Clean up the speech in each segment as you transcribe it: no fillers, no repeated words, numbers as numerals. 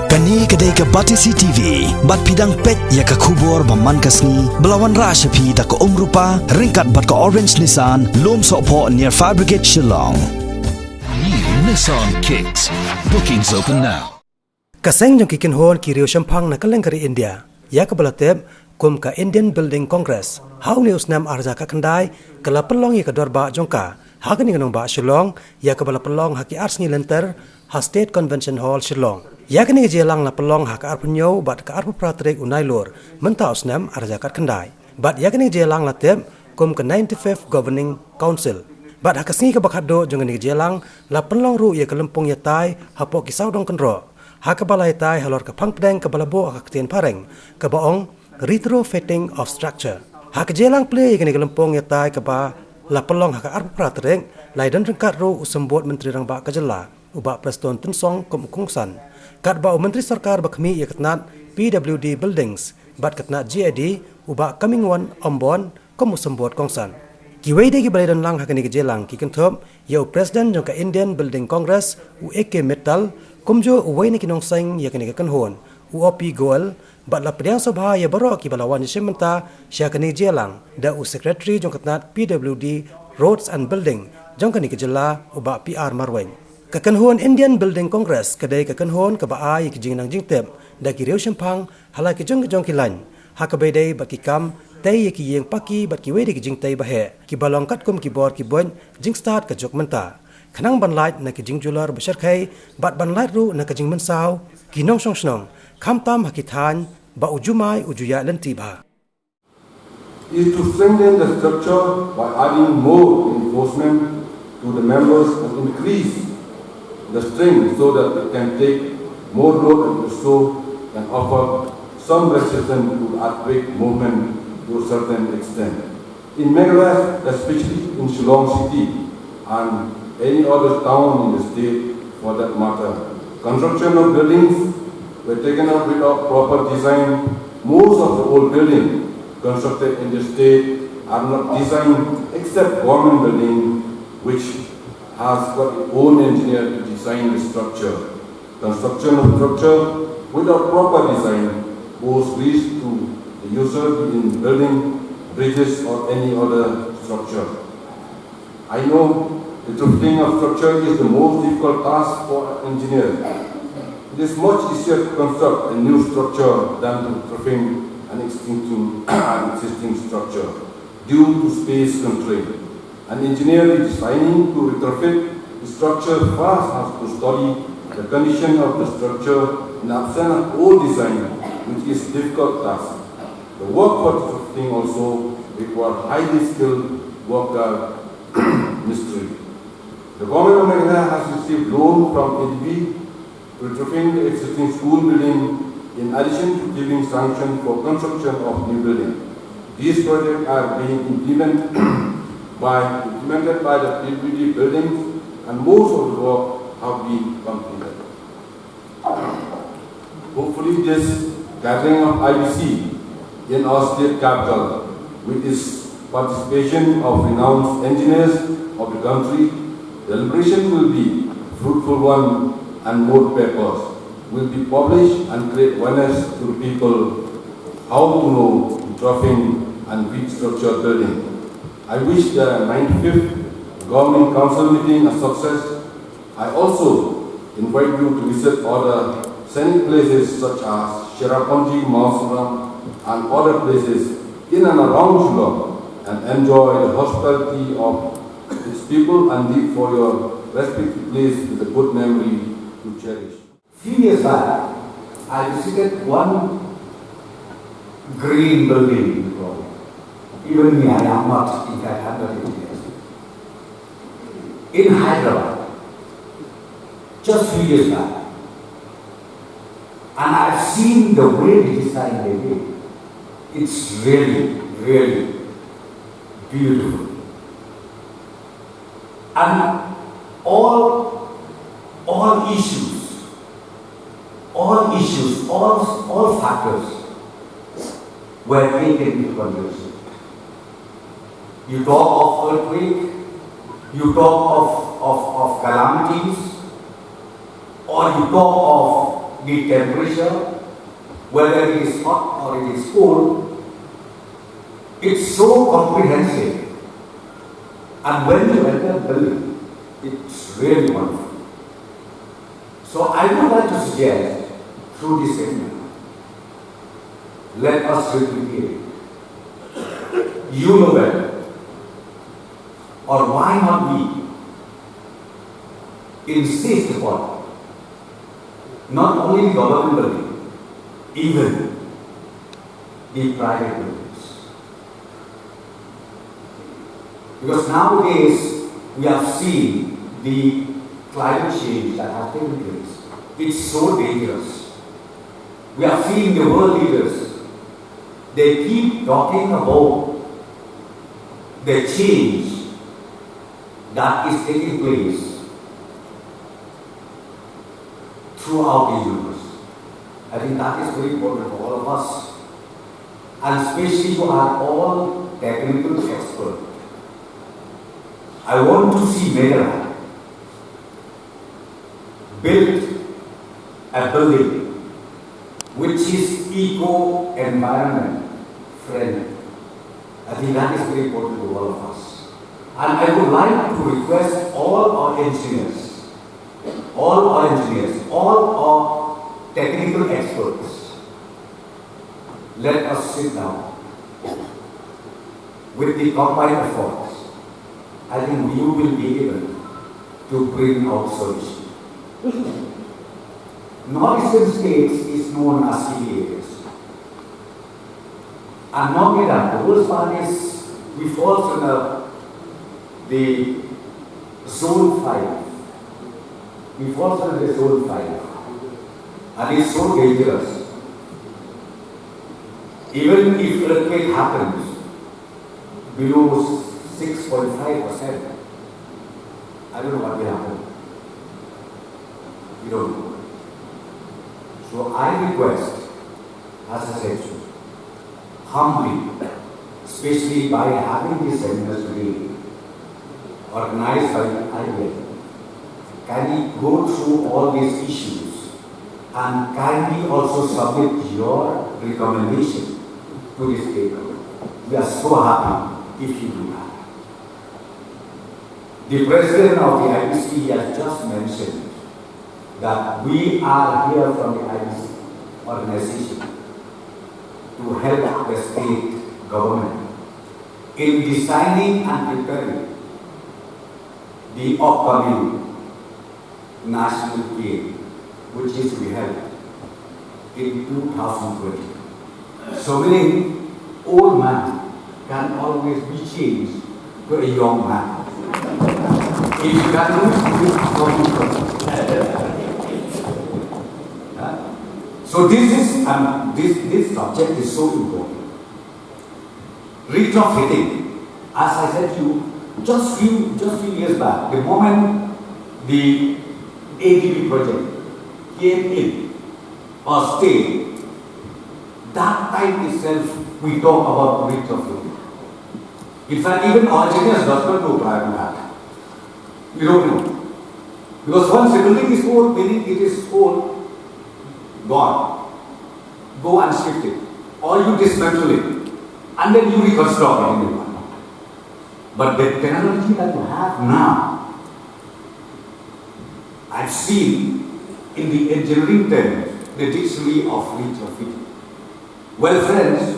Kani kedai ke Batisi TV, bat pidang pet ya ke kubur baman kasni, belawan rasa pi da ke rupa, ringkat bat ke Orange Nissan, lom sokpo near Fire Brigade Shillong. New Nissan Kicks. Bookings open now. Kaseng jong kikin hon ki riu shampang na kaleng kari India. Ya ke belateb kum ka Indian Building Congress. Hau ni usnam arja ka kendai kala pelong ya ke dorba jongka. Ha ke ni nong ba Shillong ya ke bala pelong ha ki ars ni lenter ha State Convention Hall Shillong. Ya ke ni jelang la pelong ha ka arpunyo bat ka arpu pratrik unai lor menta usnam arja ka kendai. Bat ya ke ni jelang la teb kum ka 95th Governing Council. Bat ha kasni ka bakhado jong ni jelang la pelong ru ya ke lempung ya tai ha pok ki saudong kendro. Ha ka balai tai halor ka pangpdeng ka balabo ka ktien pareng ka baong retrofitting of structure. Ha ka jelang play ka ni ka lempung ya tai ka ba la pelong ha ka arpu pratrik lai dan rengkat ru usembot menteri rang ba ka jela uba preston tensong kum kungsan. Kat ba menteri sarkar bakmi ya katnat PWD buildings bat katnat GAD uba coming one ombon kum usembot kongsan. Kiwei de ki balai dan lang ha ka ni ka jelang ki kentop ya president jong ka Indian Building Congress AK Metal kumjo uway ni kinong sang ya kani ka kanhon UOP goal bat la pediang sabha ya baro ki balawan shimenta sya kani jelang da secretary jong katnat PWD Roads and Building jong kani ka jela uba PR marweng. Kakanhon Indian Building Congress kadai kakanhon ka baai ki jingnang jingtep da ki riu shampang hala ki jong ki lan ha ka bedai ba ki kam tai ki yeng paki bat ki wedi ki jingtai ba he ki balong kat kum ki bor ki bon jing start ka jok menta khanang banlait na ki jing jular bashar khai bat banlait ru na ka jing mansau ki nong song snong kham tam ha ki than ba ujumai ujuya lanti ba is to strengthen the structure by adding more enforcement to the members and increase the strength so that it can take more load and also can offer some resistance to earthquake movement to a certain extent. In Meghalaya, especially in Shillong city and any other town in the state for that matter, construction of buildings were taken up without proper design. Most of the old buildings constructed in the state are not designed except government building which has got its own engineer to design the structure. Construction of structure without proper design pose risk to the user in building bridges or any other structure. I know the retrofitting of structure is the most difficult task for engineers. It is much easier to construct a new structure than to retrofit an existing structure due to space constraint. An engineer is designing to retrofit the structure first has to study the condition of the structure in absence of old design, which is a difficult task. The work for retrofitting also requires highly skilled worker mystery. The government of Meghalaya has received loan from ADB to retrofit the existing school building in addition to giving sanction for construction of new building. These projects are being implemented by the PWD buildings and most of the work have been completed. Hopefully this gathering of IBC in our state capital with its participation of renowned engineers of the country, the deliberation will be fruitful one and more papers will be published and create awareness to the people how to know retrofitting and weak structure building. I wish the 95th Government Council meeting a success. I also invite you to visit other scenic places such as Cherrapunji, Mausuram and other places in and around Shillong and enjoy the hospitality of its people and live for your respective place with a good memory to cherish. Few years back, I visited one green building. Even me, I am not, in fact, 100 years. In Hyderabad, just few years back. And I've seen the way the design they did. It's really, really beautiful. And all factors were taken into consideration. You talk of earthquake, you talk of calamities, or you talk of the temperature, whether it is hot or it is cold. It's so comprehensive. And when you enter the building, it's really wonderful. So I would like to suggest through this seminar, let us replicate it. You know better. Or why not we insist upon not only the government building, even the private buildings. Because nowadays we have seen the climate change that has taken place. It's so dangerous. We have seen the world leaders, they keep talking about the change that is taking place throughout the universe. I think that is very important for all of us. And especially you are all technical experts. I want to see Meghalaya build a building which is eco-environment friendly. I think that is very important to all of us. And I would like to request all our engineers, all our technical experts, let us sit down with the combined efforts. I think we will be able to bring out solutions. Northeastern states is known as hilly areas. And not only that, the worst part is we fall under the zone 5. We fall under the zone 5. And it's so dangerous. Even if earthquake happens below 6.5%, I don't know what will happen. We don't know. So I request, as I said to you, humbly, especially by having this seminar today, organized by IBM, can we go through all these issues and can we also submit your recommendation to this paper? We are so happy if you do that. The president of the IBC has just mentioned that we are here from the IBC organization to help the state government in designing and preparing the upcoming national game, which is to be held in 2020. So meaning, old man can always be changed to a young man. If you can lose, so this subject is so important. Retrofitting, as I said to you, just few years back, the moment the ADB project came in or stayed, that time itself we talk about retrofitting. In fact, even our engineers does not know prior to that. We don't know. Because once the building is old, meaning it is old, gone. Go and shift it. Or you dismantle it. And then you reconstruct it in the one. But the technology that you have now, I've seen in the engineering term, the dictionary of retrofitting. Well, friends,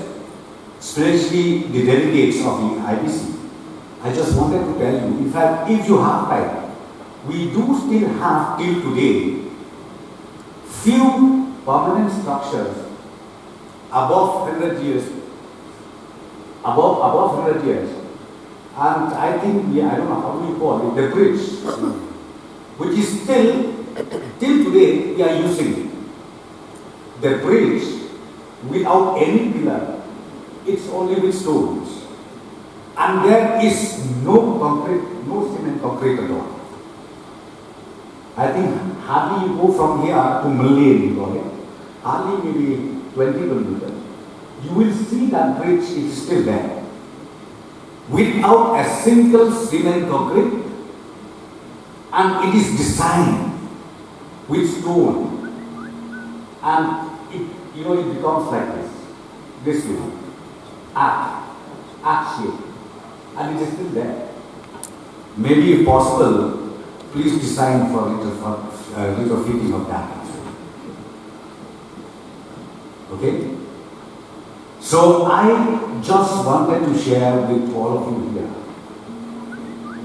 especially the delegates of the IBC, I just wanted to tell you, in fact, if you have time, we do still have till today few permanent structures above 100 years, above 100 years, and I think I don't know how we call it, the bridge, which is still till today we are using it. The bridge without any pillar, it's only with stones, and there is no concrete, no cement concrete at all. I think hardly you go from here to Malay, hardly maybe 20 kilometers. You will see that bridge is still there. Without a single cement concrete, and it is designed with stone. And it becomes like this way, arc shape, and it is still there. Maybe if possible, please design for little fitting of that. Okay? So I just wanted to share with all of you here.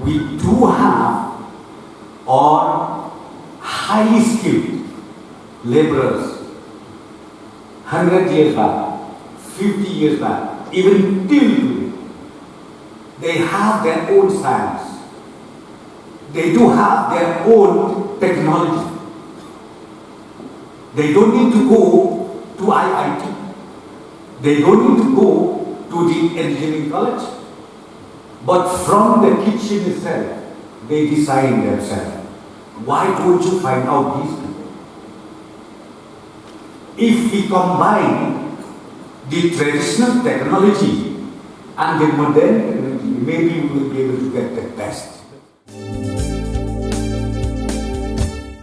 We do have our highly skilled laborers 100 years back, 50 years back, even till today. They have their own science. They do have their own technology. They don't need to go to IIT. They don't need to go to the engineering college. But from the kitchen itself, they design themselves. Why don't you find out these people? If we combine the traditional technology and the modern technology, maybe we will be able to get the best.